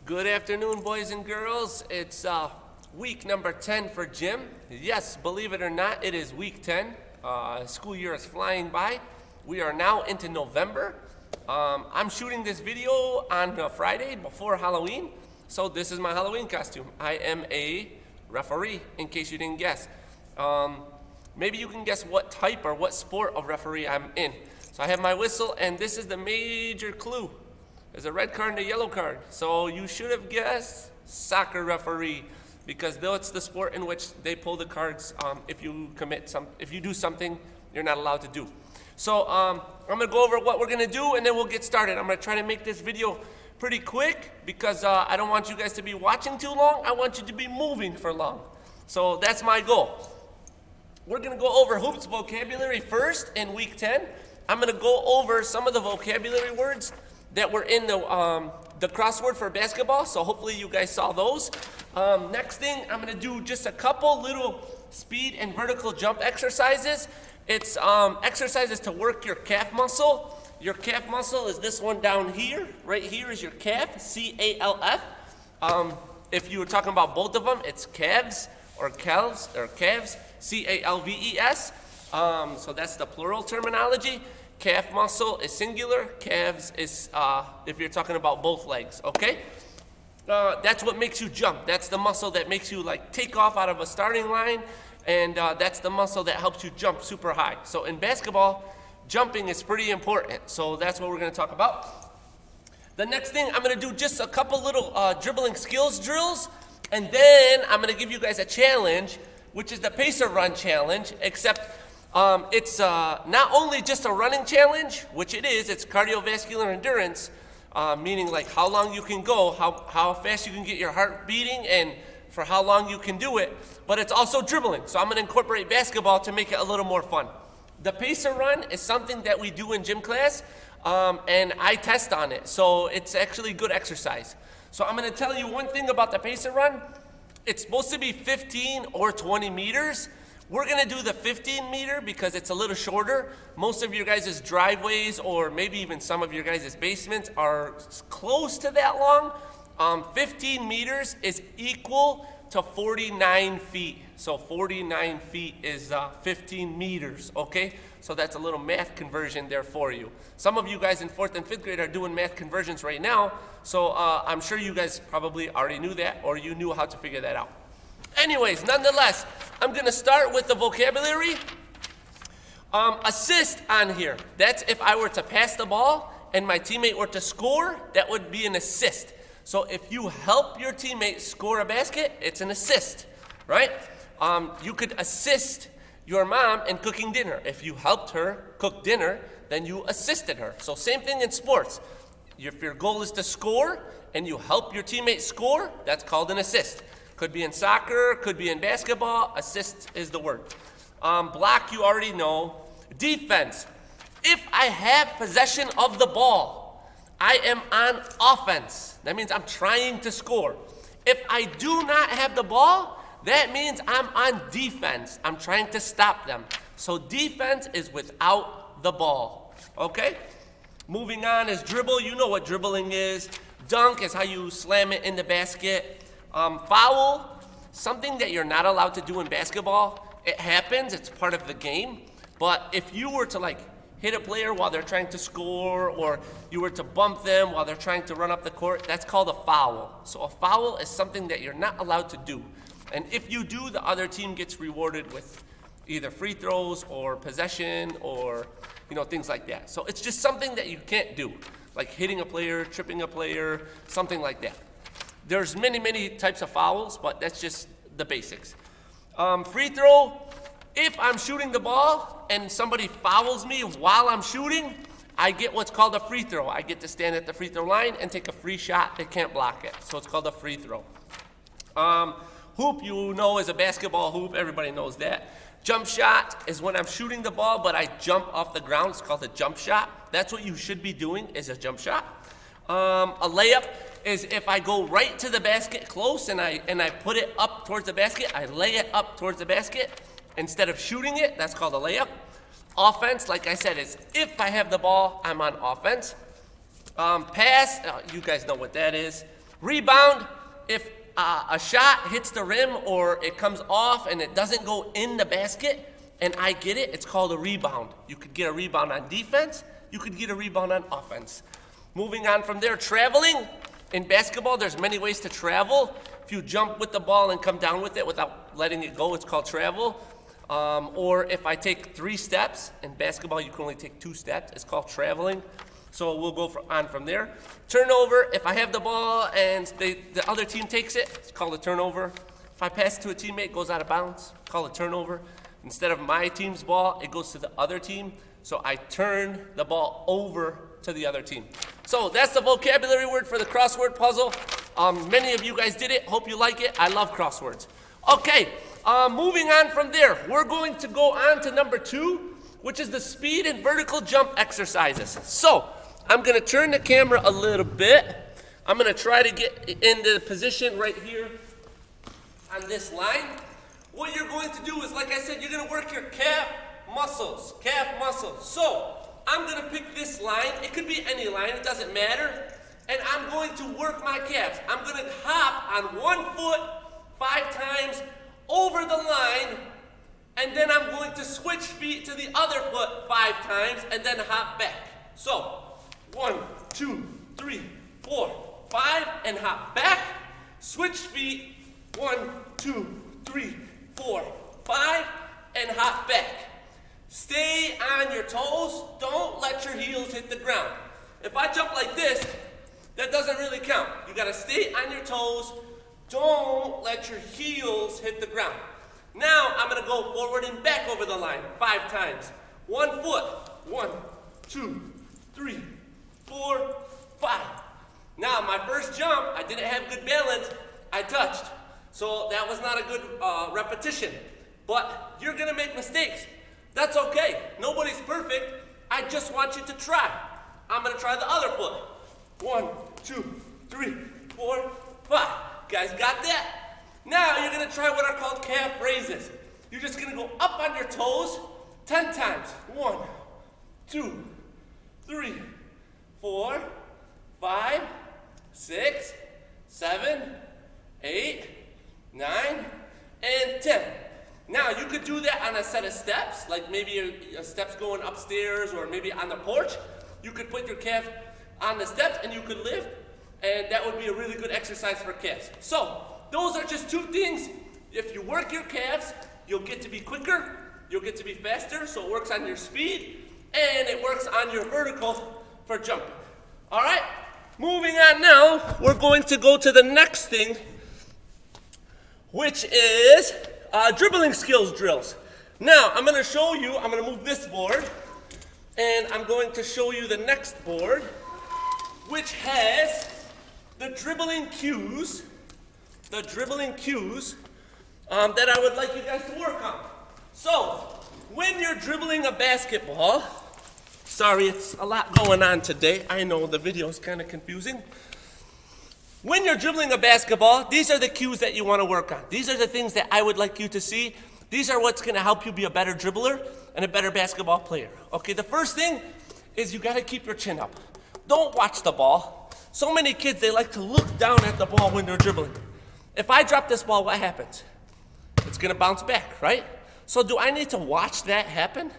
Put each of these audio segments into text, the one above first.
Good afternoon, boys and girls. It's week number 10 for gym. Yes, believe it or not, it is week 10. School year is flying by. We are now into November. I'm shooting this video on Friday before Halloween, so this is my Halloween costume. I am a referee, in case you didn't guess. Maybe you can guess what type or what sport of referee I'm in. So I have my whistle, and this is the major clue. There's a red card and a yellow card. So you should have guessed soccer referee, because though it's the sport in which they pull the cards if you do something you're not allowed to do. So I'm gonna go over what we're gonna do, and then we'll get started. I'm gonna try to make this video pretty quick because I don't want you guys to be watching too long. I want you to be moving for long. So that's my goal. We're gonna go over hoops vocabulary first in week 10. I'm gonna go over some of the vocabulary words that were in the crossword for basketball, so hopefully you guys saw those. Next thing, I'm gonna do just a couple little speed and vertical jump exercises. It's exercises to work your calf muscle. Your calf muscle is this one down here. Right here is your calf, C-A-L-F. If you were talking about both of them, it's calves or calves, C-A-L-V-E-S. So that's the plural terminology. Calf muscle is singular, calves is if you're talking about both legs, okay? That's what makes you jump. That's the muscle that makes you like take off out of a starting line, and that's the muscle that helps you jump super high. So in basketball, jumping is pretty important. So that's what we're gonna talk about. The next thing, I'm gonna do just a couple little dribbling skills drills, and then I'm gonna give you guys a challenge, which is the pacer run challenge, except it's not only just a running challenge, which it is, it's cardiovascular endurance, meaning like how long you can go, how fast you can get your heart beating, and for how long you can do it, but it's also dribbling. So I'm gonna incorporate basketball to make it a little more fun. The pacer run is something that we do in gym class, and I test on it, so it's actually good exercise. So I'm gonna tell you one thing about the pacer run. It's supposed to be 15 or 20 meters. We're gonna do the 15 meter because it's a little shorter. Most of your guys' driveways, or maybe even some of your guys' basements, are close to that long. 15 meters is equal to 49 feet. So 49 feet is 15 meters, okay? So that's a little math conversion there for you. Some of you guys in 4th and 5th grade are doing math conversions right now, so I'm sure you guys probably already knew that, or you knew how to figure that out. Anyways, nonetheless, I'm gonna start with the vocabulary. Assist on here. That's if I were to pass the ball and my teammate were to score, that would be an assist. So if you help your teammate score a basket, it's an assist, right? You could assist your mom in cooking dinner. If you helped her cook dinner, then you assisted her. So same thing in sports. If your goal is to score and you help your teammate score, that's called an assist. Could be in soccer, could be in basketball. Assist is the word. Block, you already know. Defense. If I have possession of the ball, I am on offense. That means I'm trying to score. If I do not have the ball, that means I'm on defense. I'm trying to stop them. So defense is without the ball, okay? Moving on is dribble. You know what dribbling is. Dunk is how you slam it in the basket. Foul, something that you're not allowed to do in basketball. It happens, it's part of the game. But if you were to like hit a player while they're trying to score, or you were to bump them while they're trying to run up the court, that's called a foul. So a foul is something that you're not allowed to do. And if you do, the other team gets rewarded with either free throws or possession, or things like that. So it's just something that you can't do, like hitting a player, tripping a player, something like that. There's many, many types of fouls, but that's just the basics. Free throw, if I'm shooting the ball and somebody fouls me while I'm shooting, I get what's called a free throw. I get to stand at the free throw line and take a free shot. They can't block it, so it's called a free throw. Hoop, is a basketball hoop. Everybody knows that. Jump shot is when I'm shooting the ball, but I jump off the ground. It's called a jump shot. That's what you should be doing, is a jump shot. A layup is if I go right to the basket close and I put it up towards the basket, I lay it up towards the basket instead of shooting it. That's called a layup. Offense, like I said, is if I have the ball, I'm on offense. Pass, you guys know what that is. Rebound, if a shot hits the rim or it comes off and it doesn't go in the basket and I get it, it's called a rebound. You could get a rebound on defense. You could get a rebound on offense. Moving on from there, traveling. In basketball, there's many ways to travel. If you jump with the ball and come down with it without letting it go, it's called travel. Or if I take 3 steps, in basketball you can only take 2 steps, it's called traveling. So we'll go on from there. Turnover, if I have the ball and the other team takes it, it's called a turnover. If I pass it to a teammate, it goes out of bounds, it's called a turnover. Instead of my team's ball, it goes to the other team. So I turn the ball over to the other team. So that's the vocabulary word for the crossword puzzle. Many of you guys did it. Hope you like it. I love crosswords. Okay, moving on from there, we're going to go on to number 2, which is the speed and vertical jump exercises. So I'm going to turn the camera a little bit. I'm going to try to get into the position right here on this line. What you're going to do is, like I said, you're going to work your calf muscles. So I'm going to pick this line. It could be any line. It doesn't matter. And I'm going to work my calves. I'm going to hop on one foot 5 times over the line. And then I'm going to switch feet to the other foot 5 times and then hop back. So 1, 2, 3, 4, 5, and hop back. Switch feet. 1, 2, 3, 4, 5, and hop back. Stay on your toes. Don't let your heels hit the ground. If I jump like this, that doesn't really count. You gotta stay on your toes. Don't let your heels hit the ground. Now I'm gonna go forward and back over the line 5 times. 1 foot. 1, 2, 3, 4, 5. Now my first jump, I didn't have good balance. I touched. So that was not a good repetition. But you're gonna make mistakes. That's okay. Nobody's perfect. I just want you to try. I'm gonna try the other foot. 1, 2, 3, 4, 5. Guys got that? Now you're gonna try what are called calf raises. You're just gonna go up on your toes 10 times. 1, 2, 3, 4, 5, 6, 7, 8, 9, and 10. Now you could do that on a set of steps, like maybe your steps going upstairs or maybe on the porch. You could put your calf on the steps and you could lift, and that would be a really good exercise for calves. So those are just 2 things. If you work your calves, you'll get to be quicker, you'll get to be faster, so it works on your speed, and it works on your vertical for jumping. All right, moving on now, we're going to go to the next thing, which is dribbling skills drills. Now, I'm gonna show you, I'm gonna move this board, and I'm going to show you the next board, which has the dribbling cues that I would like you guys to work on. So, when you're dribbling a basketball, sorry, it's a lot going on today. I know the video is kind of confusing. When you're dribbling a basketball, these are the cues that you want to work on. These are the things that I would like you to see. These are what's going to help you be a better dribbler and a better basketball player. Okay, the first thing is you got to keep your chin up. Don't watch the ball. So many kids, they like to look down at the ball when they're dribbling. If I drop this ball, what happens? It's going to bounce back, right? So do I need to watch that happen?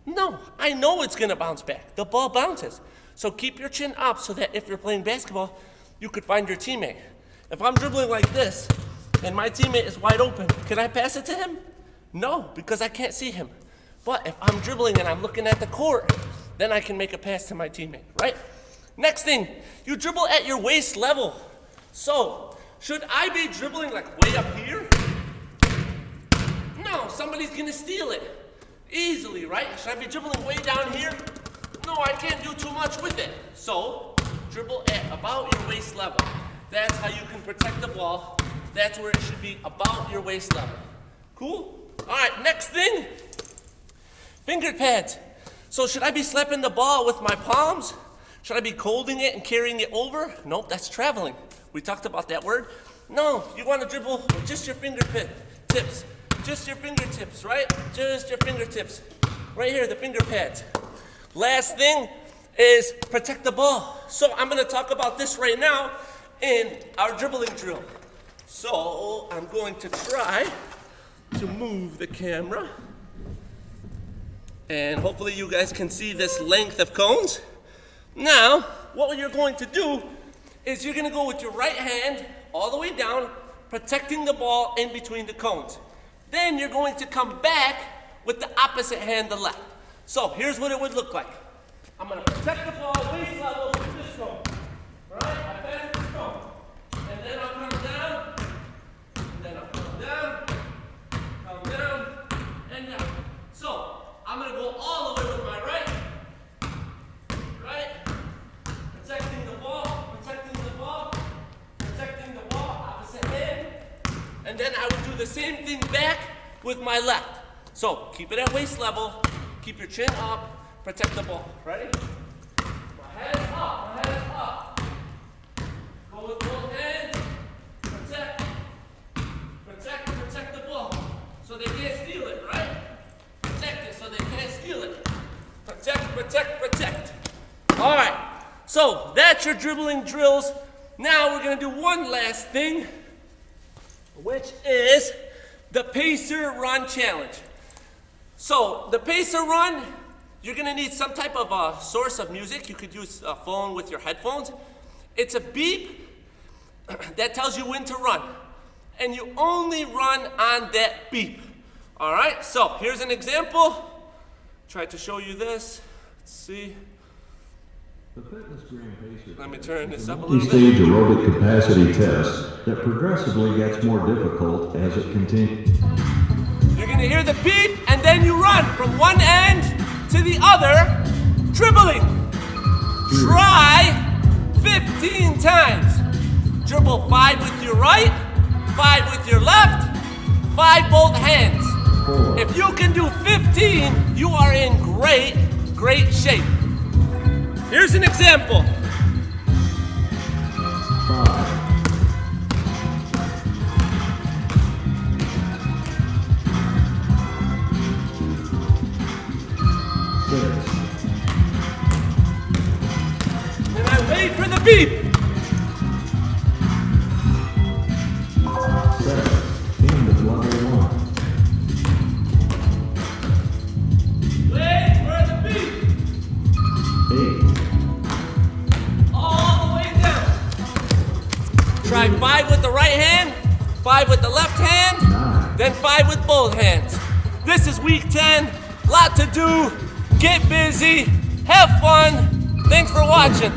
No, I know it's going to bounce back. The ball bounces. So keep your chin up so that if you're playing basketball, you could find your teammate. If I'm dribbling like this and my teammate is wide open, can I pass it to him? No, because I can't see him. But if I'm dribbling and I'm looking at the court, then I can make a pass to my teammate, right? Next thing, you dribble at your waist level. So, should I be dribbling like way up here? No, somebody's gonna steal it. Easily, right? Should I be dribbling way down here? No, I can't do too much with it. So, dribble at about your waist level. That's how you can protect the ball. That's where it should be, about your waist level. Cool? All right, next thing, finger pads. So should I be slapping the ball with my palms? Should I be holding it and carrying it over? Nope, that's traveling. We talked about that word. No, you want to dribble with just your fingertips. Just your fingertips, right? Just your fingertips. Right here, the finger pads. Last thing is protect the ball. So I'm going to talk about this right now, in our dribbling drill. So I'm going to try to move the camera. And hopefully you guys can see this length of cones. Now, what you're going to do is you're going to go with your right hand all the way down, protecting the ball in between the cones. Then you're going to come back with the opposite hand, the left. So here's what it would look like. I'm going to protect the ball waist level with this cone. All right? I pass this cone. And then I'll come down. And then I'll come down, and down. So I'm going to go all the way with my right. Right? Protecting the ball, opposite hand. And then I would do the same thing back with my left. So keep it at waist level, keep your chin up, protect the ball. Ready? My head up. Go with both hands, protect the ball. So they can't steal it, right? Protect it so they can't steal it. Protect. All right, so that's your dribbling drills. Now we're gonna do one last thing, which is the Pacer Run Challenge. So the Pacer Run, you're gonna need some type of a source of music. You could use a phone with your headphones. It's a beep that tells you when to run. And you only run on that beep. All right, so here's an example. Try to show you this. Let's see. The Fitness Gram Pacer Let me turn this up a little multi-stage bit. aerobic capacity test that progressively gets more difficult as it continues. You're gonna hear the beep, and then you run from one end to the other, dribbling. Try 15 times. Dribble 5 with your right, 5 with your left, 5 both hands. 4, If you can do 15, you are in great shape. Here's an example. 5, 6, And I wait for the beep. 7, end of level 1. Wait for the beep. 8, All the way down. Try 5 with the right hand, 5 with the left hand, 9, then 5 with both hands. This is week 10. Lot to do. Get busy. Have fun. Thanks for watching.